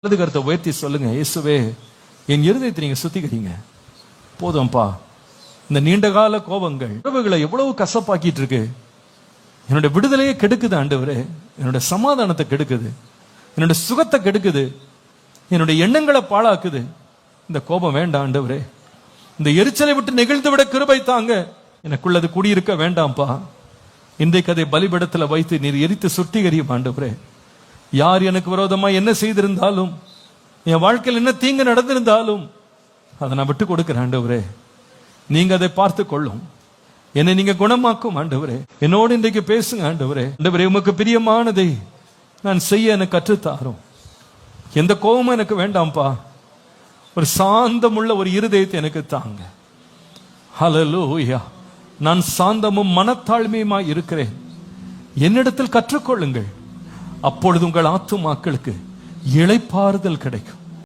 வலது கருத்தை உயர்த்தி சொல்லுங்க, இயேசுவே என் இருதயத்தை நீங்க சுத்திக்கிறீங்க போதும்பா. இந்த நீண்ட கால கோபங்கள் உறவுகளை எவ்வளவு கசப்பாக்கிட்டு இருக்கு. என்னோட விடுதலையே கெடுக்குது ஆண்டவரே, என்னோட சமாதானத்தை கெடுக்குது, என்னோட சுகத்தை கெடுக்குது, என்னோட எண்ணங்களை பாழாக்குது. இந்த கோபம் வேண்டாம் ஆண்டவரே, இந்த எரிச்சலை விட்டு நெகிழ்ந்து விட கிருபை தாங்க. எனக்குள்ளது குடியிருக்க வேண்டாம்ப்பா. இன்றைக்கு அதை பலிபடத்துல வைத்து நீர் எரித்து சுத்திகரியும் ஆண்டவரே. யார் எனக்கு விரோதமா என்ன செய்திருந்தாலும், என் வாழ்க்கையில் என்ன தீங்கு நடந்திருந்தாலும் அதை நான் விட்டு கொடுக்கிறேன் ஆண்டவரே. நீங்க அதை பார்த்து கொள்ளும், என்னை நீங்க குணமாக்கும் ஆண்டவரே. என்னோடு இன்றைக்கு பேசுங்க ஆண்டவரே. ஆண்டவரே, உமக்கு பிரியமானதை நான் செய்ய எனக்கு கற்றுத்தாரும். எந்த கோபமும் எனக்கு வேண்டாம்ப்பா. ஒரு சாந்தமுள்ள ஒரு இருதயத்தை எனக்கு தாங்க. ஹல்லேலூயா. நான் சாந்தமும் மனத்தாழ்மையுமா இருக்கிறேன். என்னிடத்தில் கற்றுக்கொள்ளுங்கள். அப்பொழுது உங்கள் ஆத்துமாக்களுக்கு இளைப்பாறுதல் கிடைக்கும்.